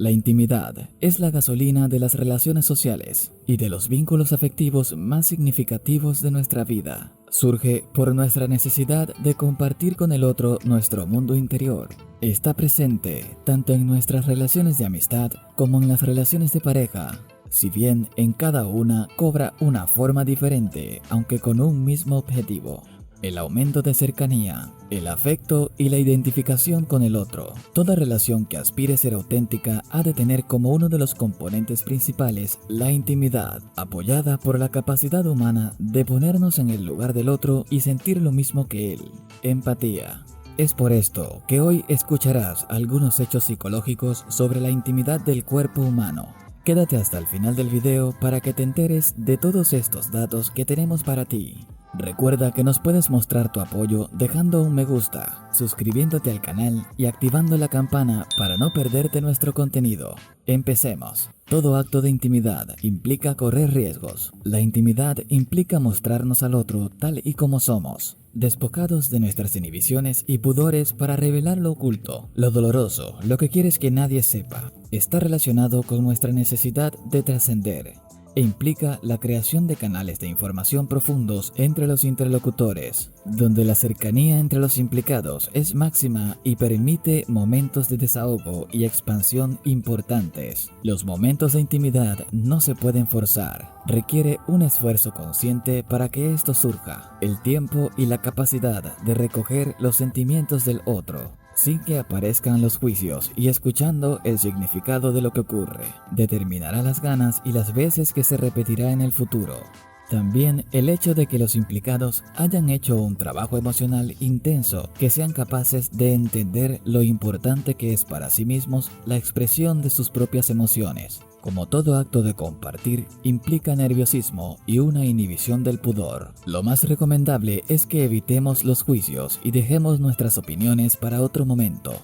La intimidad es la gasolina de las relaciones sociales y de los vínculos afectivos más significativos de nuestra vida. Surge por nuestra necesidad de compartir con el otro nuestro mundo interior. Está presente tanto en nuestras relaciones de amistad como en las relaciones de pareja, si bien en cada una cobra una forma diferente, aunque con un mismo objetivo: el aumento de cercanía, el afecto y la identificación con el otro. Toda relación que aspire a ser auténtica ha de tener como uno de los componentes principales la intimidad, apoyada por la capacidad humana de ponernos en el lugar del otro y sentir lo mismo que él. Empatía. Es por esto que hoy escucharás algunos hechos psicológicos sobre la intimidad del cuerpo humano. Quédate hasta el final del video para que te enteres de todos estos datos que tenemos para ti. Recuerda que nos puedes mostrar tu apoyo dejando un me gusta, suscribiéndote al canal y activando la campana para no perderte nuestro contenido. Empecemos. Todo acto de intimidad implica correr riesgos. La intimidad implica mostrarnos al otro tal y como somos, despojados de nuestras inhibiciones y pudores para revelar lo oculto, lo doloroso, lo que quieres que nadie sepa. Está relacionado con nuestra necesidad de trascender e implica la creación de canales de información profundos entre los interlocutores, donde la cercanía entre los implicados es máxima y permite momentos de desahogo y expansión importantes. Los momentos de intimidad no se pueden forzar, requiere un esfuerzo consciente para que esto surja, el tiempo y la capacidad de recoger los sentimientos del otro, sin que aparezcan los juicios, y escuchando el significado de lo que ocurre, determinará las ganas y las veces que se repetirá en el futuro. También el hecho de que los implicados hayan hecho un trabajo emocional intenso, que sean capaces de entender lo importante que es para sí mismos la expresión de sus propias emociones. Como todo acto de compartir, implica nerviosismo y una inhibición del pudor. Lo más recomendable es que evitemos los juicios y dejemos nuestras opiniones para otro momento.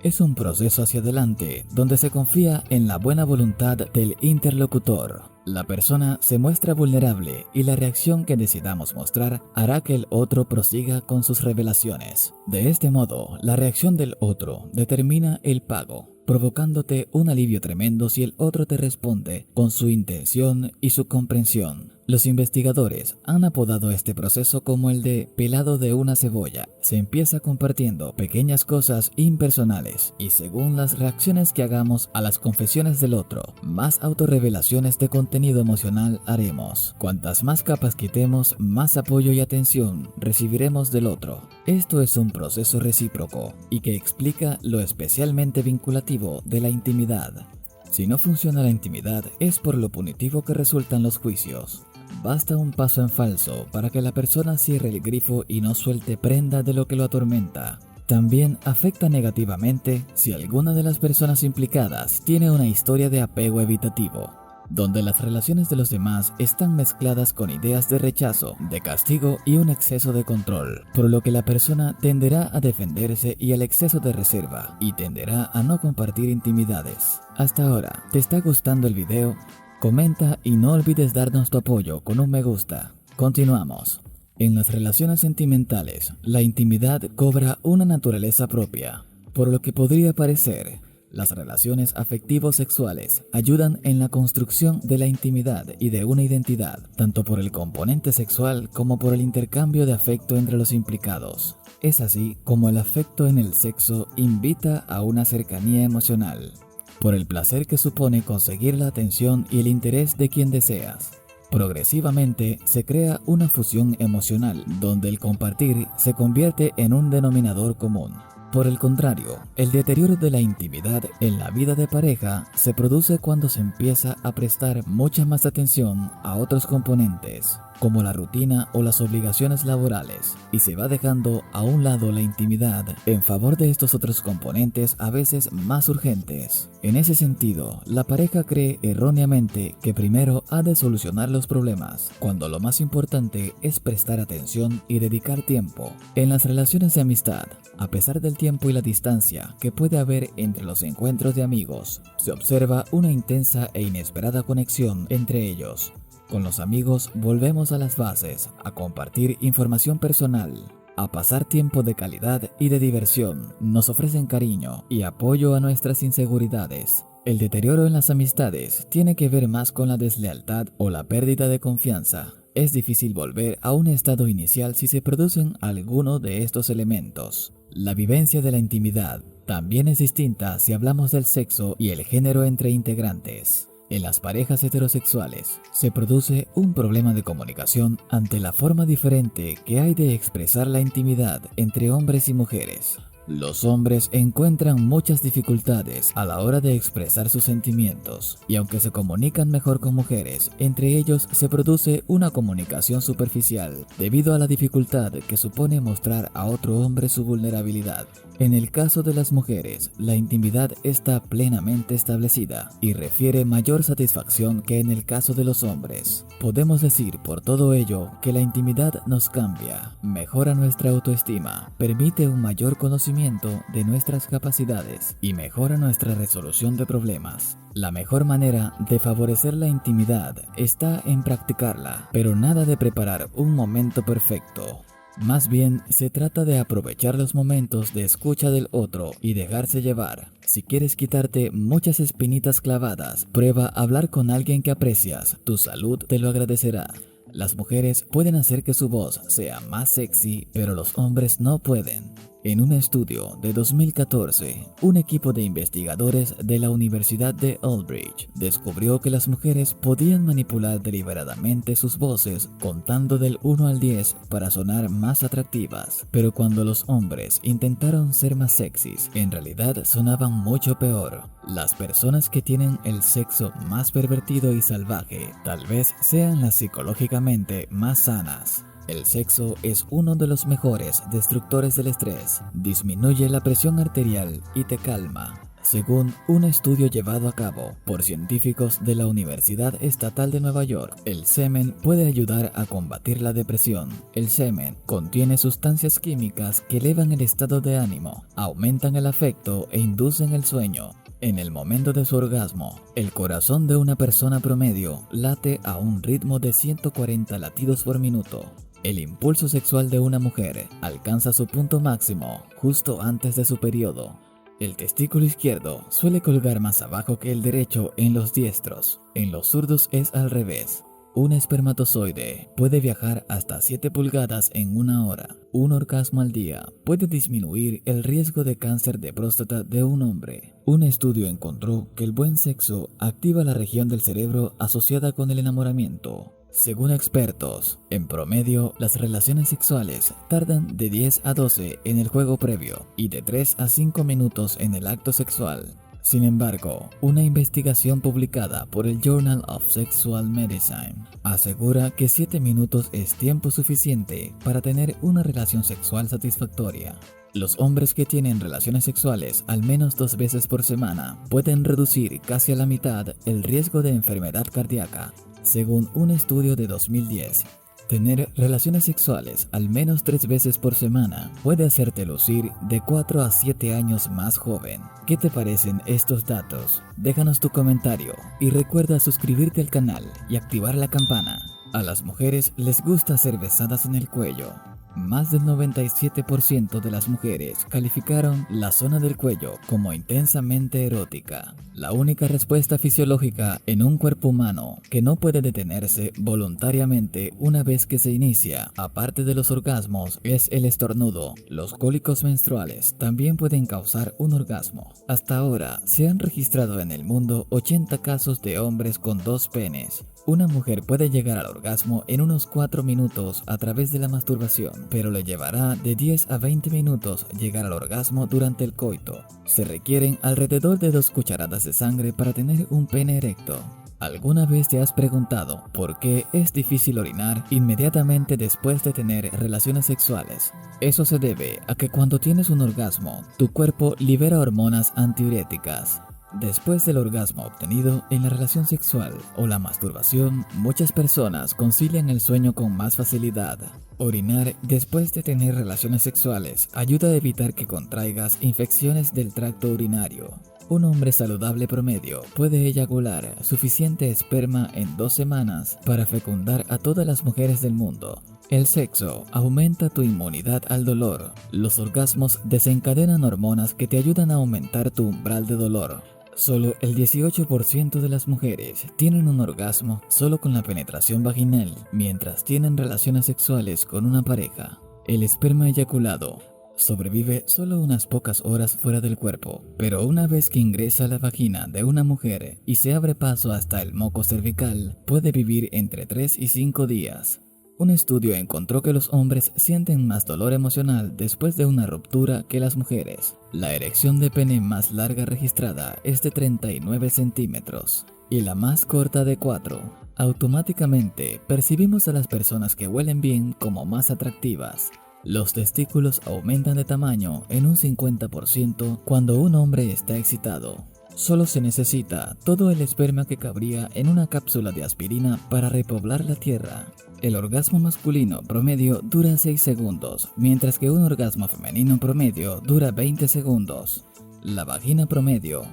Es un proceso hacia adelante donde se confía en la buena voluntad del interlocutor. La persona se muestra vulnerable y la reacción que decidamos mostrar hará que el otro prosiga con sus revelaciones. De este modo, la reacción del otro determina el pago, provocándote un alivio tremendo si el otro te responde con su intención y su comprensión. Los investigadores han apodado este proceso como el de pelado de una cebolla. Se empieza compartiendo pequeñas cosas impersonales y según las reacciones que hagamos a las confesiones del otro, más autorrevelaciones de contenido emocional haremos. Cuantas más capas quitemos, más apoyo y atención recibiremos del otro. Esto es un proceso recíproco y que explica lo especialmente vinculativo de la intimidad. Si no funciona la intimidad, es por lo punitivo que resultan los juicios. Basta un paso en falso para que la persona cierre el grifo y no suelte prenda de lo que lo atormenta. También afecta negativamente si alguna de las personas implicadas tiene una historia de apego evitativo, donde las relaciones de los demás están mezcladas con ideas de rechazo, de castigo y un exceso de control, por lo que la persona tenderá a defenderse y al exceso de reserva, y tenderá a no compartir intimidades. Hasta ahora, ¿te está gustando el video? Comenta y no olvides darnos tu apoyo con un me gusta. Continuamos. En las relaciones sentimentales, la intimidad cobra una naturaleza propia, por lo que podría parecer, las relaciones afectivo-sexuales ayudan en la construcción de la intimidad y de una identidad, tanto por el componente sexual como por el intercambio de afecto entre los implicados. Es así como el afecto en el sexo invita a una cercanía emocional, por el placer que supone conseguir la atención y el interés de quien deseas. Progresivamente se crea una fusión emocional donde el compartir se convierte en un denominador común. Por el contrario, el deterioro de la intimidad en la vida de pareja se produce cuando se empieza a prestar mucha más atención a otros componentes, como la rutina o las obligaciones laborales, y se va dejando a un lado la intimidad en favor de estos otros componentes a veces más urgentes. En ese sentido, la pareja cree erróneamente que primero ha de solucionar los problemas, cuando lo más importante es prestar atención y dedicar tiempo. En las relaciones de amistad, a pesar del tiempo y la distancia que puede haber entre los encuentros de amigos, se observa una intensa e inesperada conexión entre ellos. Con los amigos volvemos a las bases, a compartir información personal, a pasar tiempo de calidad y de diversión. Nos ofrecen cariño y apoyo a nuestras inseguridades. El deterioro en las amistades tiene que ver más con la deslealtad o la pérdida de confianza. Es difícil volver a un estado inicial si se producen alguno de estos elementos. La vivencia de la intimidad también es distinta si hablamos del sexo y el género entre integrantes. En las parejas heterosexuales se produce un problema de comunicación ante la forma diferente que hay de expresar la intimidad entre hombres y mujeres. Los hombres encuentran muchas dificultades a la hora de expresar sus sentimientos, y aunque se comunican mejor con mujeres, entre ellos se produce una comunicación superficial debido a la dificultad que supone mostrar a otro hombre su vulnerabilidad. En el caso de las mujeres, la intimidad está plenamente establecida y refiere mayor satisfacción que en el caso de los hombres. Podemos decir por todo ello que la intimidad nos cambia, mejora nuestra autoestima, permite un mayor conocimiento de nuestras capacidades y mejora nuestra resolución de problemas. La mejor manera de favorecer la intimidad está en practicarla, pero nada de preparar un momento perfecto. Más bien, se trata de aprovechar los momentos de escucha del otro y dejarse llevar. Si quieres quitarte muchas espinitas clavadas, prueba a hablar con alguien que aprecias. Tu salud te lo agradecerá. Las mujeres pueden hacer que su voz sea más sexy, pero los hombres no pueden. En un estudio de 2014, un equipo de investigadores de la Universidad de Ullrich descubrió que las mujeres podían manipular deliberadamente sus voces contando del 1 al 10 para sonar más atractivas, pero cuando los hombres intentaron ser más sexys, en realidad sonaban mucho peor. Las personas que tienen el sexo más pervertido y salvaje tal vez sean las psicológicamente más sanas. El sexo es uno de los mejores destructores del estrés, disminuye la presión arterial y te calma. Según un estudio llevado a cabo por científicos de la Universidad Estatal de Nueva York, el semen puede ayudar a combatir la depresión. El semen contiene sustancias químicas que elevan el estado de ánimo, aumentan el afecto e inducen el sueño. En el momento de su orgasmo, el corazón de una persona promedio late a un ritmo de 140 latidos por minuto. El impulso sexual de una mujer alcanza su punto máximo justo antes de su periodo. El testículo izquierdo suele colgar más abajo que el derecho en los diestros. En los zurdos es al revés. Un espermatozoide puede viajar hasta 7 pulgadas en una hora. Un orgasmo al día puede disminuir el riesgo de cáncer de próstata de un hombre. Un estudio encontró que el buen sexo activa la región del cerebro asociada con el enamoramiento. Según expertos, en promedio, las relaciones sexuales tardan de 10 a 12 en el juego previo y de 3 a 5 minutos en el acto sexual. Sin embargo, una investigación publicada por el Journal of Sexual Medicine asegura que 7 minutos es tiempo suficiente para tener una relación sexual satisfactoria. Los hombres que tienen relaciones sexuales al menos 2 veces por semana pueden reducir casi a la mitad el riesgo de enfermedad cardíaca. Según un estudio de 2010, tener relaciones sexuales al menos 3 veces por semana puede hacerte lucir de 4 a 7 años más joven. ¿Qué te parecen estos datos? Déjanos tu comentario y recuerda suscribirte al canal y activar la campana. A las mujeres les gusta ser besadas en el cuello. Más del 97% de las mujeres calificaron la zona del cuello como intensamente erótica. La única respuesta fisiológica en un cuerpo humano que no puede detenerse voluntariamente una vez que se inicia, aparte de los orgasmos, es el estornudo. Los cólicos menstruales también pueden causar un orgasmo. Hasta ahora se han registrado en el mundo 80 casos de hombres con 2 penes. Una mujer puede llegar al orgasmo en unos 4 minutos a través de la masturbación, pero le llevará de 10 a 20 minutos llegar al orgasmo durante el coito. Se requieren alrededor de 2 cucharadas de sangre para tener un pene erecto. ¿Alguna vez te has preguntado por qué es difícil orinar inmediatamente después de tener relaciones sexuales? Eso se debe a que cuando tienes un orgasmo, tu cuerpo libera hormonas antidiuréticas. Después del orgasmo obtenido en la relación sexual o la masturbación, muchas personas concilian el sueño con más facilidad. Orinar después de tener relaciones sexuales ayuda a evitar que contraigas infecciones del tracto urinario. Un hombre saludable promedio puede eyacular suficiente esperma en 2 semanas para fecundar a todas las mujeres del mundo. El sexo aumenta tu inmunidad al dolor. Los orgasmos desencadenan hormonas que te ayudan a aumentar tu umbral de dolor. Solo el 18% de las mujeres tienen un orgasmo solo con la penetración vaginal mientras tienen relaciones sexuales con una pareja. El esperma eyaculado sobrevive solo unas pocas horas fuera del cuerpo, pero una vez que ingresa a la vagina de una mujer y se abre paso hasta el moco cervical, puede vivir entre 3 y 5 días. Un estudio encontró que los hombres sienten más dolor emocional después de una ruptura que las mujeres. La erección de pene más larga registrada es de 39 centímetros y la más corta de 4. Automáticamente percibimos a las personas que huelen bien como más atractivas. Los testículos aumentan de tamaño en un 50% cuando un hombre está excitado. Solo se necesita todo el esperma que cabría en una cápsula de aspirina para repoblar la Tierra. El orgasmo masculino promedio dura 6 segundos, mientras que un orgasmo femenino promedio dura 20 segundos. La vagina promedio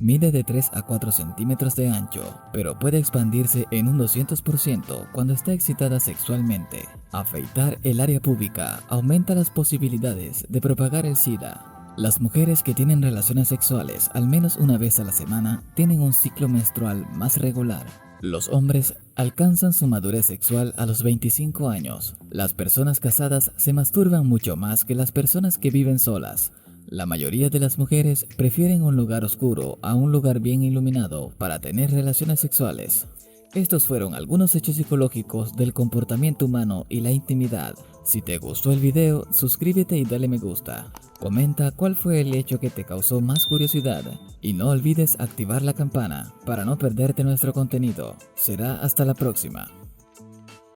mide de 3 a 4 centímetros de ancho, pero puede expandirse en un 200% cuando está excitada sexualmente. Afeitar el área púbica aumenta las posibilidades de propagar el SIDA. Las mujeres que tienen relaciones sexuales al menos una vez a la semana tienen un ciclo menstrual más regular. Los hombres alcanzan su madurez sexual a los 25 años. Las personas casadas se masturban mucho más que las personas que viven solas. La mayoría de las mujeres prefieren un lugar oscuro a un lugar bien iluminado para tener relaciones sexuales. Estos fueron algunos hechos psicológicos del comportamiento humano y la intimidad. Si te gustó el video, suscríbete y dale me gusta. Comenta cuál fue el hecho que te causó más curiosidad y no olvides activar la campana para no perderte nuestro contenido. Será hasta la próxima.